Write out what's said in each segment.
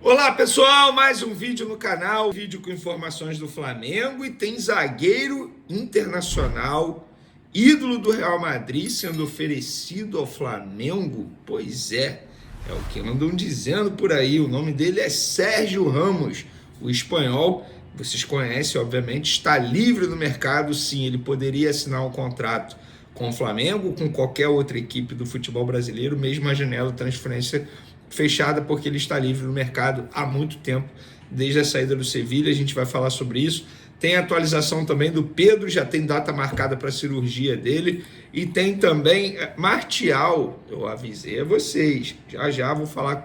Olá pessoal, mais um vídeo no canal, vídeo com informações do Flamengo e tem zagueiro internacional, ídolo do Real Madrid sendo oferecido ao Flamengo. Pois é o que andam dizendo por aí, o nome dele é Sérgio Ramos, o espanhol, vocês conhecem obviamente, está livre no mercado. Sim, ele poderia assinar um contrato com o Flamengo, com qualquer outra equipe do futebol brasileiro, mesmo a janela de transferência fechada, porque ele está livre no mercado há muito tempo, desde a saída do Sevilha. A gente vai falar sobre isso. Tem atualização também do Pedro, já tem data marcada para a cirurgia dele, e tem também Martial. Eu avisei a vocês, já vou falar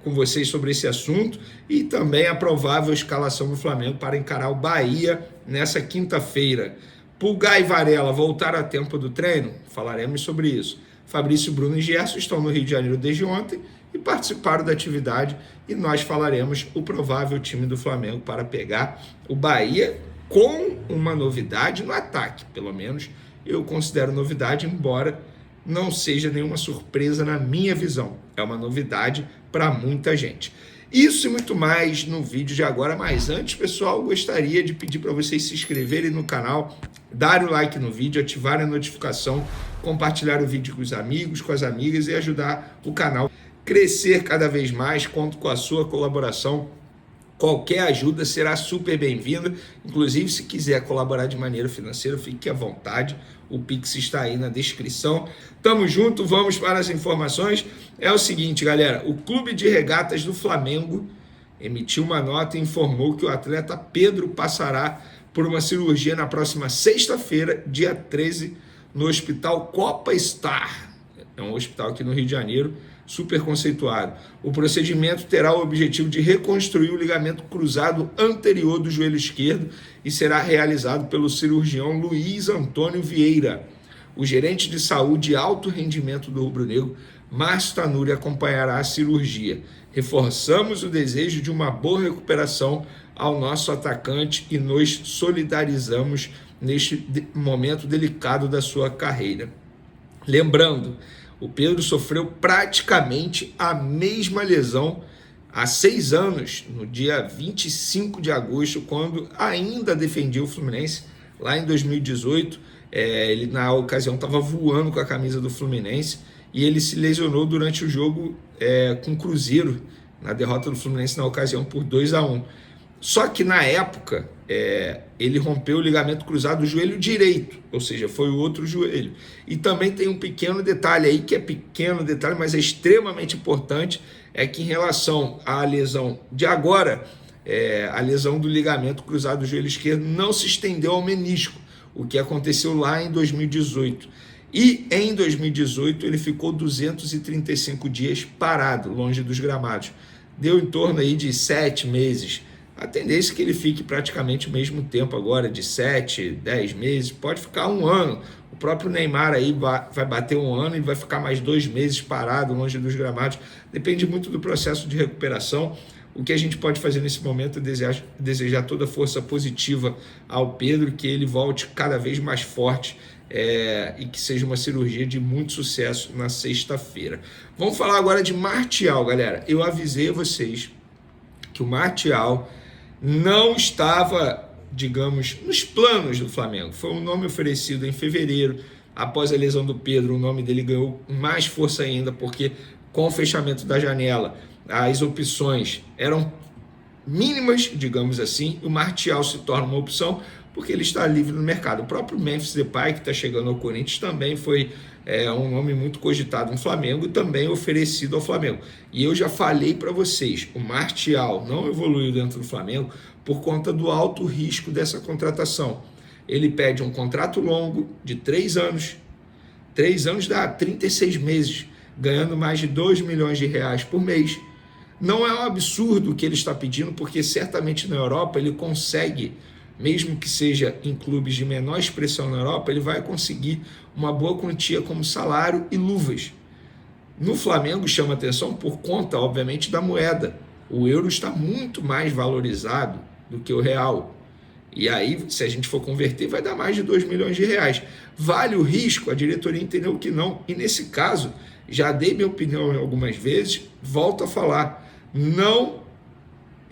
com vocês sobre esse assunto, e também a provável escalação do Flamengo para encarar o Bahia nessa quinta-feira. Pulgar e Varela voltaram a tempo do treino? Falaremos sobre isso. Fabrício, Bruno e Gerson estão no Rio de Janeiro desde ontem e participaram da atividade, e nós falaremos o provável time do Flamengo para pegar o Bahia, com uma novidade no ataque. Pelo menos eu considero novidade, embora não seja nenhuma surpresa na minha visão. É uma novidade para muita gente. Isso e muito mais no vídeo de agora, mas antes, pessoal, gostaria de pedir para vocês se inscreverem no canal, darem o like no vídeo, ativarem a notificação, compartilhar o vídeo com os amigos, com as amigas e ajudar o canal a crescer cada vez mais. Conto com a sua colaboração. Qualquer ajuda será super bem-vinda. Inclusive, se quiser colaborar de maneira financeira, fique à vontade. O Pix está aí na descrição. Tamo junto, vamos para as informações. É o seguinte, galera, o Clube de Regatas do Flamengo emitiu uma nota e informou que o atleta Pedro passará por uma cirurgia na próxima sexta-feira, dia 13, no Hospital Copa Star. É um hospital aqui no Rio de Janeiro, super conceituado. O procedimento terá o objetivo de reconstruir o ligamento cruzado anterior do joelho esquerdo e será realizado pelo cirurgião Luiz Antônio Vieira. O gerente de saúde e alto rendimento do rubro-negro, Márcio Tanuri, acompanhará a cirurgia. Reforçamos o desejo de uma boa recuperação ao nosso atacante e nos solidarizamos neste momento delicado da sua carreira. Lembrando, o Pedro sofreu praticamente a mesma lesão há 6 anos, no dia 25 de agosto, quando ainda defendia o Fluminense, lá em 2018. Ele, na ocasião, estava voando com a camisa do Fluminense e ele se lesionou durante o jogo com o Cruzeiro, na derrota do Fluminense na ocasião por 2-1. Só que na época ele rompeu o ligamento cruzado do joelho direito, ou seja, foi o outro joelho. E também tem um pequeno detalhe aí, que é pequeno detalhe, mas é extremamente importante, é que em relação à lesão de agora, a lesão do ligamento cruzado do joelho esquerdo não se estendeu ao menisco, o que aconteceu lá em 2018. E em 2018 ele ficou 235 dias parado, longe dos gramados. Deu em torno aí de 7 meses. A tendência é que ele fique praticamente o mesmo tempo agora, de 7, 10 meses, pode ficar 1 ano. O próprio Neymar aí vai bater 1 ano e vai ficar mais 2 meses parado, longe dos gramados. Depende muito do processo de recuperação. O que a gente pode fazer nesse momento é desejar toda a força positiva ao Pedro, que ele volte cada vez mais forte e que seja uma cirurgia de muito sucesso na sexta-feira. Vamos falar agora de Martial, galera. Eu avisei a vocês que o Martial não estava, digamos, nos planos do Flamengo. Foi um nome oferecido em fevereiro. Após a lesão do Pedro, o nome dele ganhou mais força ainda, porque com o fechamento da janela, as opções eram mínimas, digamos assim, e o Martial se torna uma opção porque ele está livre no mercado. O próprio Memphis Depay, que está chegando ao Corinthians, também foi um nome muito cogitado no Flamengo, também oferecido ao Flamengo. E eu já falei para vocês, o Martial não evoluiu dentro do Flamengo por conta do alto risco dessa contratação. Ele pede um contrato longo de 3 anos. 3 anos dá 36 meses, ganhando mais de 2 milhões de reais por mês. Não é um absurdo o que ele está pedindo, porque certamente na Europa ele consegue, mesmo que seja em clubes de menor expressão na Europa, ele vai conseguir uma boa quantia como salário e luvas. No Flamengo chama atenção por conta, obviamente, da moeda. O euro está muito mais valorizado do que o real. E aí, se a gente for converter, vai dar mais de 2 milhões de reais. Vale o risco? A diretoria entendeu que não. E nesse caso, já dei minha opinião algumas vezes, volto a falar, não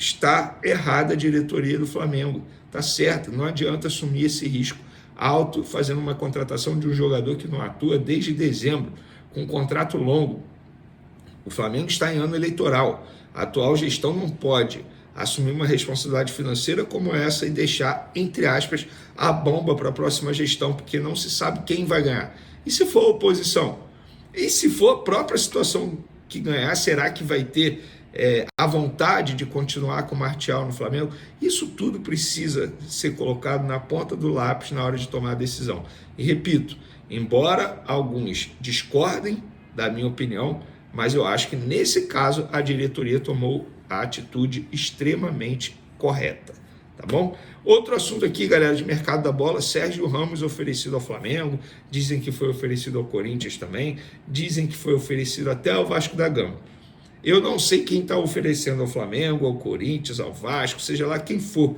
está errada a diretoria do Flamengo. Está certo, não adianta assumir esse risco alto fazendo uma contratação de um jogador que não atua desde dezembro, com um contrato longo. O Flamengo está em ano eleitoral. A atual gestão não pode assumir uma responsabilidade financeira como essa e deixar, entre aspas, a bomba para a próxima gestão, porque não se sabe quem vai ganhar. E se for a oposição? E se for a própria situação que ganhar, será que vai ter a vontade de continuar com o Martial no Flamengo? Isso tudo precisa ser colocado na ponta do lápis na hora de tomar a decisão. E repito, embora alguns discordem da minha opinião, mas eu acho que nesse caso a diretoria tomou a atitude extremamente correta, tá bom? Outro assunto aqui, galera, de mercado da bola: Sérgio Ramos oferecido ao Flamengo, dizem que foi oferecido ao Corinthians também, dizem que foi oferecido até ao Vasco da Gama. Eu não sei quem está oferecendo ao Flamengo, ao Corinthians, ao Vasco, seja lá quem for,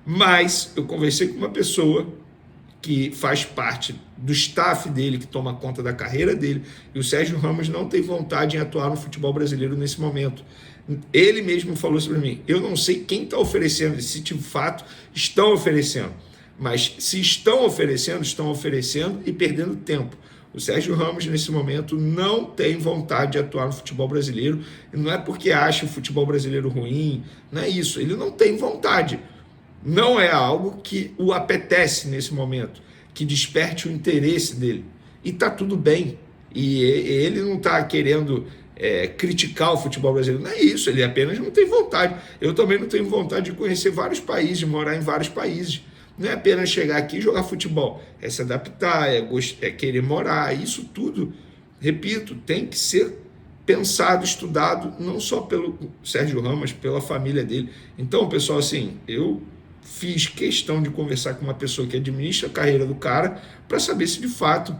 mas eu conversei com uma pessoa que faz parte do staff dele, que toma conta da carreira dele, e o Sérgio Ramos não tem vontade em atuar no futebol brasileiro nesse momento. Ele mesmo falou isso para mim: eu não sei quem está oferecendo, se de fato estão oferecendo, mas se estão oferecendo e perdendo tempo. O Sérgio Ramos, nesse momento, não tem vontade de atuar no futebol brasileiro, e não é porque acha o futebol brasileiro ruim, não é isso, ele não tem vontade. Não é algo que o apetece nesse momento, que desperte o interesse dele. E está tudo bem. E ele não está querendo criticar o futebol brasileiro. Não é isso, ele apenas não tem vontade. Eu também não tenho vontade de conhecer vários países, de morar em vários países. Não é apenas chegar aqui e jogar futebol. É se adaptar, é querer morar. Isso tudo, repito, tem que ser pensado, estudado, não só pelo Sérgio Ramos, pela família dele. Então, pessoal, assim, eu fiz questão de conversar com uma pessoa que administra a carreira do cara para saber se de fato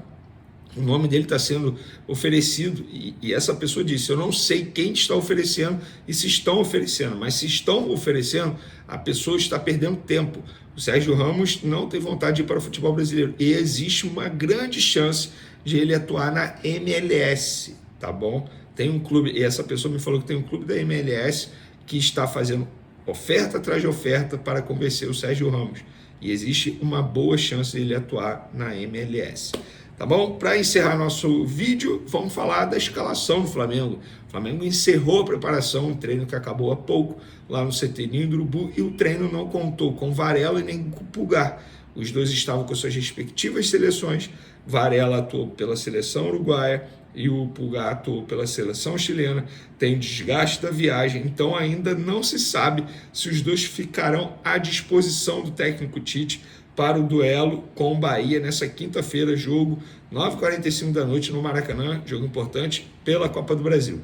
o nome dele está sendo oferecido, e essa pessoa disse: eu não sei quem está oferecendo e se estão oferecendo, mas se estão oferecendo, a pessoa está perdendo tempo. O Sérgio Ramos não tem vontade de ir para o futebol brasileiro, e existe uma grande chance de ele atuar na MLS, tá bom? Tem um clube, e essa pessoa me falou que tem um clube da MLS que está fazendo oferta atrás de oferta para convencer o Sérgio Ramos, e existe uma boa chance de ele atuar na MLS. Tá bom? Para encerrar nosso vídeo, vamos falar da escalação do Flamengo. O Flamengo encerrou a preparação, um treino que acabou há pouco, lá no CT Ninho do Urubu, e o treino não contou com Varela e nem com Pulgar. Os dois estavam com suas respectivas seleções. Varela atuou pela seleção uruguaia e o Pulgar atuou pela seleção chilena. Tem desgaste da viagem, então ainda não se sabe se os dois ficarão à disposição do técnico Tite para o duelo com o Bahia nessa quinta-feira, jogo 9h45 da noite no Maracanã, jogo importante pela Copa do Brasil.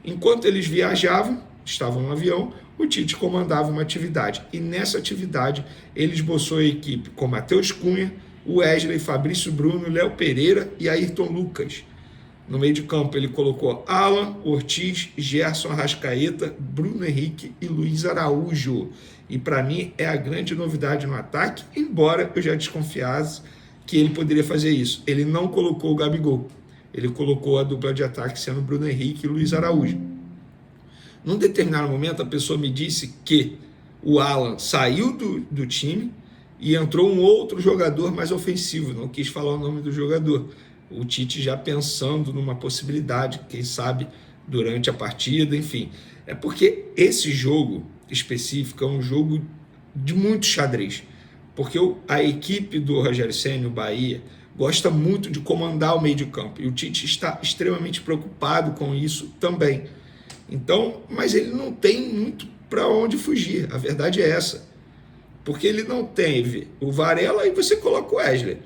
Enquanto eles viajavam, estavam no avião, o Tite comandava uma atividade, e nessa atividade ele esboçou a equipe com Matheus Cunha, Wesley, Fabrício Bruno, Léo Pereira e Ayrton Lucas. No meio de campo ele colocou Alan, Ortiz, Gerson Arrascaeta, Bruno Henrique e Luiz Araújo. E para mim é a grande novidade no ataque, embora eu já desconfiasse que ele poderia fazer isso. Ele não colocou o Gabigol, ele colocou a dupla de ataque sendo Bruno Henrique e Luiz Araújo. Num determinado momento a pessoa me disse que o Alan saiu do time e entrou um outro jogador mais ofensivo, não quis falar o nome do jogador. O Tite já pensando numa possibilidade, quem sabe durante a partida, enfim. É porque esse jogo específico é um jogo de muito xadrez, porque a equipe do Rogério Ceni, o Bahia, gosta muito de comandar o meio de campo, e o Tite está extremamente preocupado com isso também. Então, mas ele não tem muito para onde fugir, a verdade é essa, porque ele não teve o Varela e você coloca o Wesley.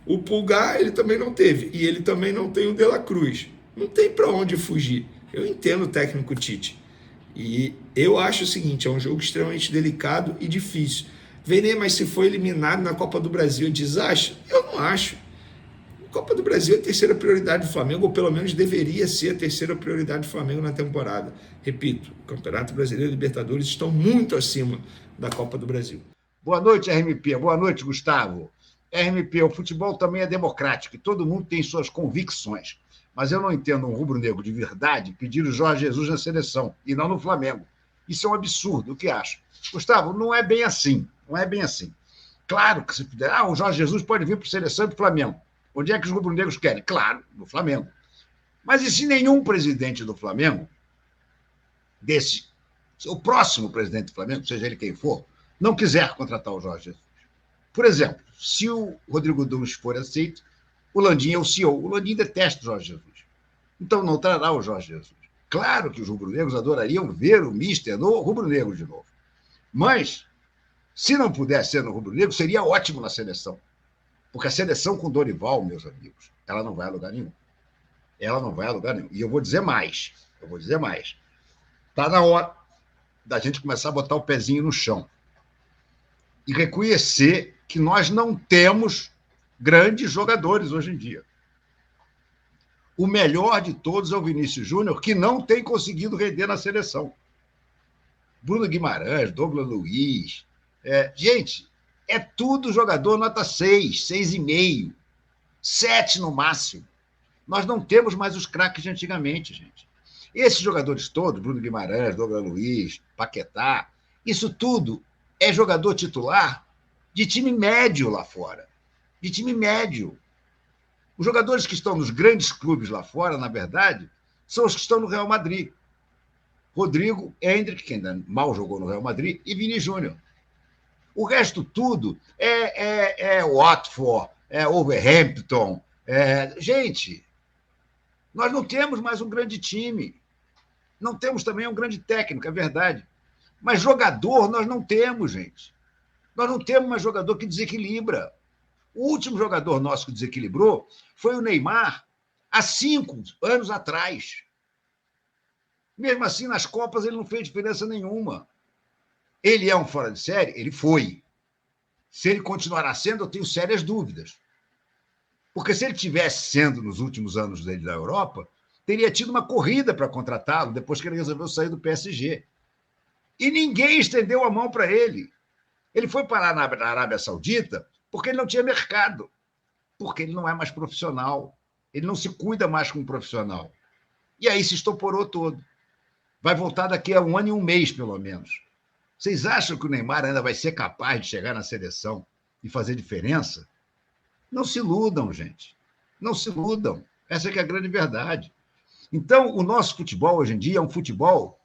O Pulgar ele também não teve, e ele também não tem o De La Cruz. Não tem para onde fugir. Eu entendo o técnico Tite. E eu acho o seguinte, é um jogo extremamente delicado e difícil. Vene, mas se foi eliminado na Copa do Brasil, é desastre? Eu não acho. A Copa do Brasil é a terceira prioridade do Flamengo, ou pelo menos deveria ser a terceira prioridade do Flamengo na temporada. Repito, o Campeonato Brasileiro e Libertadores estão muito acima da Copa do Brasil. Boa noite, RMP. Boa noite, Gustavo. RMP, o futebol também é democrático e todo mundo tem suas convicções. Mas eu não entendo um rubro-negro de verdade pedir o Jorge Jesus na seleção e não no Flamengo. Isso é um absurdo. O que acha? Gustavo, não é bem assim. Não é bem assim. Claro que se puder. O Jorge Jesus pode vir para a seleção e para o Flamengo. Onde é que os rubro-negros querem? Claro, no Flamengo. Mas e se nenhum presidente do Flamengo, o próximo presidente do Flamengo, seja ele quem for, não quiser contratar o Jorge Jesus? Por exemplo, se o Rodrigo Dunst for aceito, o Landim é o CEO. O Landim detesta o Jorge Jesus. Então não trará o Jorge Jesus. Claro que os rubro-negros adorariam ver o Mister no rubro-negro de novo. Mas, se não puder ser no rubro-negro, seria ótimo na seleção. Porque a seleção com Dorival, meus amigos, ela não vai a lugar nenhum. Ela não vai a lugar nenhum. E eu vou dizer mais. Está na hora da gente começar a botar o pezinho no chão e reconhecer que nós não temos grandes jogadores hoje em dia. O melhor de todos é o Vinícius Júnior, que não tem conseguido render na seleção. Bruno Guimarães, Douglas Luiz. Gente, é tudo jogador nota 6, 6,5, 7 no máximo. Nós não temos mais os craques de antigamente, gente. Esses jogadores todos, Bruno Guimarães, Douglas Luiz, Paquetá, isso tudo é jogador titular de time médio lá fora. De time médio. Os jogadores que estão nos grandes clubes lá fora, na verdade, são os que estão no Real Madrid. Rodrigo, Endrick, que ainda mal jogou no Real Madrid, e Vini Júnior. O resto tudo é Watford, é Wolverhampton. Gente, nós não temos mais um grande time. Não temos também um grande técnico, é verdade. Mas jogador nós não temos, gente. Nós não temos mais jogador que desequilibra. O último jogador nosso que desequilibrou foi o Neymar, há 5 anos atrás. Mesmo assim, nas Copas, ele não fez diferença nenhuma. Ele é um fora de série? Ele foi. Se ele continuará sendo, eu tenho sérias dúvidas. Porque se ele tivesse sendo nos últimos anos dele da Europa, teria tido uma corrida para contratá-lo depois que ele resolveu sair do PSG. E ninguém estendeu a mão para ele. Ele foi parar na Arábia Saudita porque ele não tinha mercado, porque ele não é mais profissional. Ele não se cuida mais como profissional. E aí se estoporou todo. Vai voltar daqui a 1 ano e 1 mês, pelo menos. Vocês acham que o Neymar ainda vai ser capaz de chegar na seleção e fazer diferença? Não se iludam, gente. Não se iludam. Essa é que é a grande verdade. Então, o nosso futebol hoje em dia é um futebol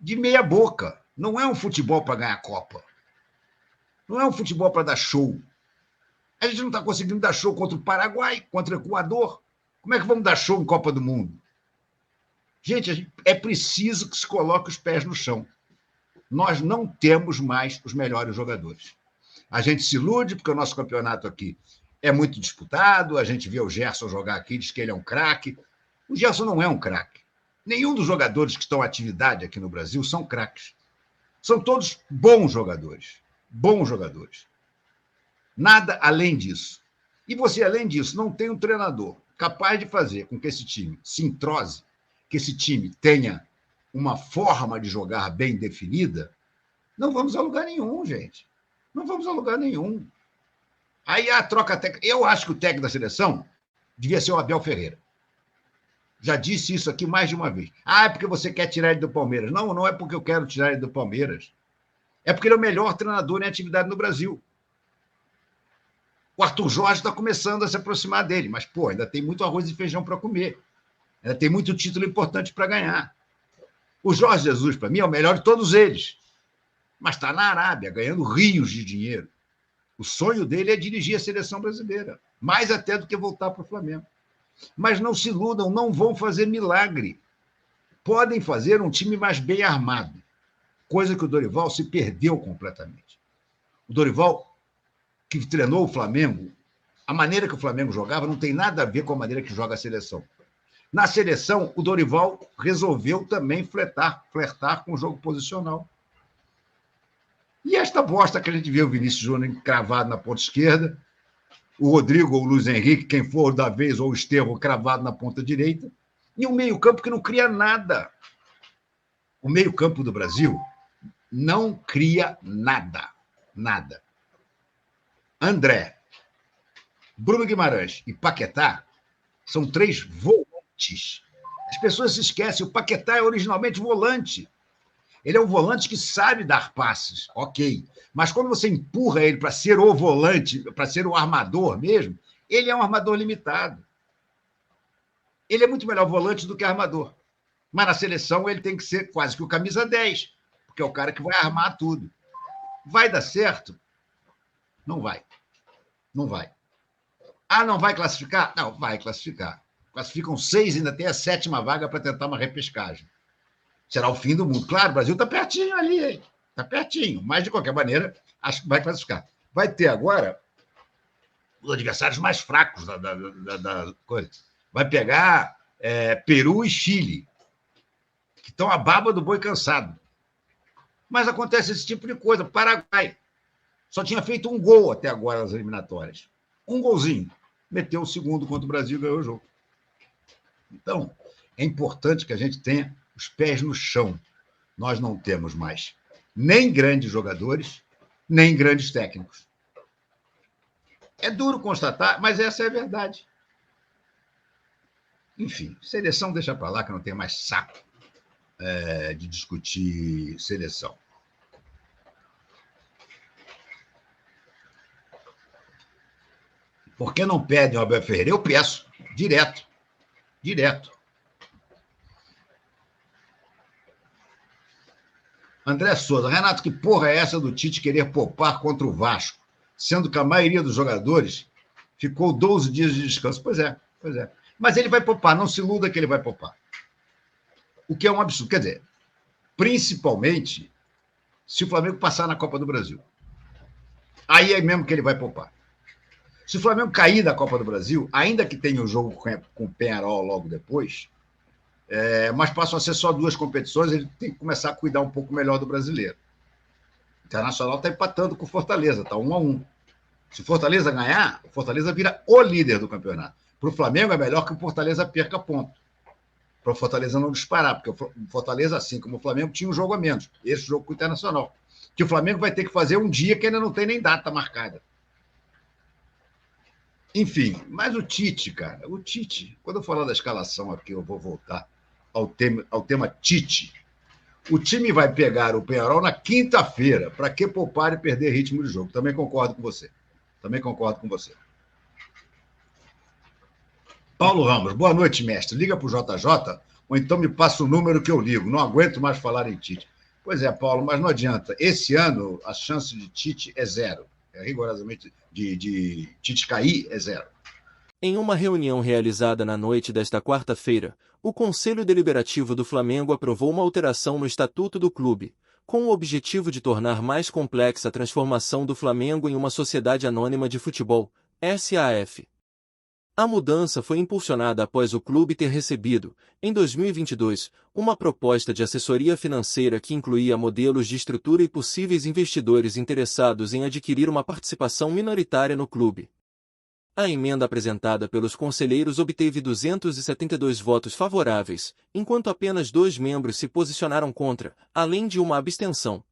de meia boca. Não é um futebol para ganhar a Copa. Não é um futebol para dar show. A gente não está conseguindo dar show contra o Paraguai, contra o Equador. Como é que vamos dar show em Copa do Mundo? Gente, é preciso que se coloque os pés no chão. Nós não temos mais os melhores jogadores. A gente se ilude porque o nosso campeonato aqui é muito disputado, a gente vê o Gerson jogar aqui, diz que ele é um craque. O Gerson não é um craque. Nenhum dos jogadores que estão em atividade aqui no Brasil são craques. São todos bons jogadores. Bons jogadores. Nada além disso. E você, além disso, não tem um treinador capaz de fazer com que esse time se entrose, que esse time tenha uma forma de jogar bem definida, não vamos a lugar nenhum, gente. Não vamos a lugar nenhum. Aí a troca técnica. Eu acho que o técnico da seleção devia ser o Abel Ferreira. Já disse isso aqui mais de uma vez. É porque você quer tirar ele do Palmeiras. Não, não é porque eu quero tirar ele do Palmeiras. É porque ele é o melhor treinador em atividade no Brasil. O Arthur Jorge está começando a se aproximar dele, mas, ainda tem muito arroz e feijão para comer. Ainda tem muito título importante para ganhar. O Jorge Jesus, para mim, é o melhor de todos eles. Mas está na Arábia, ganhando rios de dinheiro. O sonho dele é dirigir a seleção brasileira, mais até do que voltar para o Flamengo. Mas não se iludam, não vão fazer milagre. Podem fazer um time mais bem armado, coisa que o Dorival se perdeu completamente. O Dorival, que treinou o Flamengo, a maneira que o Flamengo jogava não tem nada a ver com a maneira que joga a seleção. Na seleção, o Dorival resolveu também flertar com o jogo posicional. E esta bosta que a gente vê o Vinícius Júnior cravado na ponta esquerda, o Rodrigo ou o Luiz Henrique, quem for da vez, ou o Estevão cravado na ponta direita, e um meio-campo que não cria nada. O meio-campo do Brasil não cria nada. Nada. André, Bruno Guimarães e Paquetá são 3 volantes. As pessoas se esquecem, o Paquetá é originalmente volante. Ele é um volante que sabe dar passes, ok. Mas quando você empurra ele para ser o volante, para ser o armador mesmo, ele é um armador limitado. Ele é muito melhor volante do que armador. Mas na seleção ele tem que ser quase que o camisa 10, porque é o cara que vai armar tudo. Vai dar certo? Não vai. Não vai. Ah, não vai classificar? Não, vai classificar. Classificam 6, ainda tem a 7ª vaga para tentar uma repescagem. Será o fim do mundo. Claro, o Brasil está pertinho ali, hein? Está pertinho. Mas, de qualquer maneira, acho que vai classificar. Vai ter agora os adversários mais fracos da coisa. Vai pegar Peru e Chile, que estão a baba do boi cansado. Mas acontece esse tipo de coisa. Paraguai só tinha feito um gol até agora nas eliminatórias. Um golzinho. Meteu o segundo contra o Brasil e ganhou o jogo. Então, é importante que a gente tenha os pés no chão. Nós não temos mais nem grandes jogadores, nem grandes técnicos. É duro constatar, mas essa é a verdade. Enfim, seleção deixa para lá, que não tem mais saco de discutir seleção. Por que não pedem o Abel Ferreira? Eu peço, direto. André Souza, Renato, que porra é essa do Tite querer poupar contra o Vasco, sendo que a maioria dos jogadores ficou 12 dias de descanso? Pois é. Mas ele vai poupar, não se iluda que ele vai poupar. O que é um absurdo. Quer dizer, principalmente se o Flamengo passar na Copa do Brasil. Aí é mesmo que ele vai poupar. Se o Flamengo cair da Copa do Brasil, ainda que tenha o jogo com o Peñarol logo depois, mas passam a ser só 2 competições, ele tem que começar a cuidar um pouco melhor do brasileiro. O Internacional está empatando com o Fortaleza, está 1-1. Se o Fortaleza ganhar, o Fortaleza vira o líder do campeonato. Para o Flamengo é melhor que o Fortaleza perca ponto. Para o Fortaleza não disparar, porque o Fortaleza, assim como o Flamengo, tinha um jogo a menos. Esse jogo com o Internacional. Que o Flamengo vai ter que fazer um dia que ainda não tem nem data marcada. Enfim, mas o Tite, cara, quando eu falar da escalação aqui, eu vou voltar ao tema Tite. O time vai pegar o Peñarol na quinta-feira. Para que poupar e perder ritmo de jogo? Também concordo com você. Paulo Ramos, boa noite, mestre. Liga para o JJ ou então me passa o número que eu ligo. Não aguento mais falar em Tite. Pois é, Paulo, mas não adianta. Esse ano, a chance de Tite é 0. Rigorosamente, de Tite cair é 0. Em uma reunião realizada na noite desta quarta-feira, o Conselho Deliberativo do Flamengo aprovou uma alteração no Estatuto do clube, com o objetivo de tornar mais complexa a transformação do Flamengo em uma sociedade anônima de futebol, SAF. A mudança foi impulsionada após o clube ter recebido, em 2022, uma proposta de assessoria financeira que incluía modelos de estrutura e possíveis investidores interessados em adquirir uma participação minoritária no clube. A emenda apresentada pelos conselheiros obteve 272 votos favoráveis, enquanto apenas 2 membros se posicionaram contra, além de uma abstenção.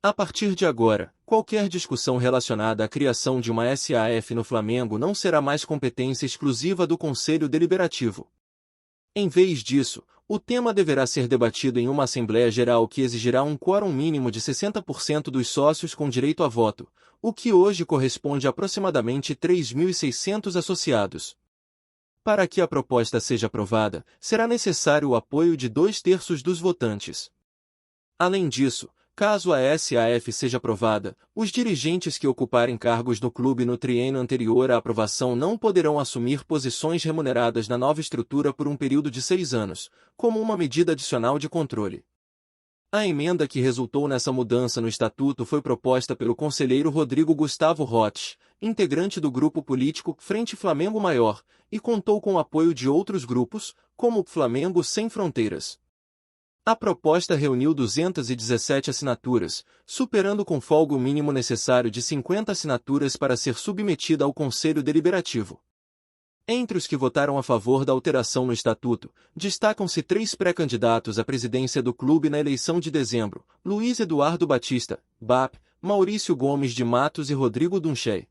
A partir de agora, qualquer discussão relacionada à criação de uma SAF no Flamengo não será mais competência exclusiva do Conselho Deliberativo. Em vez disso, o tema deverá ser debatido em uma Assembleia Geral que exigirá um quórum mínimo de 60% dos sócios com direito a voto, o que hoje corresponde a aproximadamente 3.600 associados. Para que a proposta seja aprovada, será necessário o apoio de 2/3 dos votantes. Além disso, caso a SAF seja aprovada, os dirigentes que ocuparem cargos no clube no triênio anterior à aprovação não poderão assumir posições remuneradas na nova estrutura por um período de 6 anos, como uma medida adicional de controle. A emenda que resultou nessa mudança no estatuto foi proposta pelo conselheiro Rodrigo Gustavo Roth, integrante do grupo político Frente Flamengo Maior, e contou com o apoio de outros grupos, como o Flamengo Sem Fronteiras. A proposta reuniu 217 assinaturas, superando com folga o mínimo necessário de 50 assinaturas para ser submetida ao Conselho Deliberativo. Entre os que votaram a favor da alteração no estatuto, destacam-se 3 pré-candidatos à presidência do clube na eleição de dezembro: Luiz Eduardo Batista, BAP, Maurício Gomes de Matos e Rodrigo Dunchey.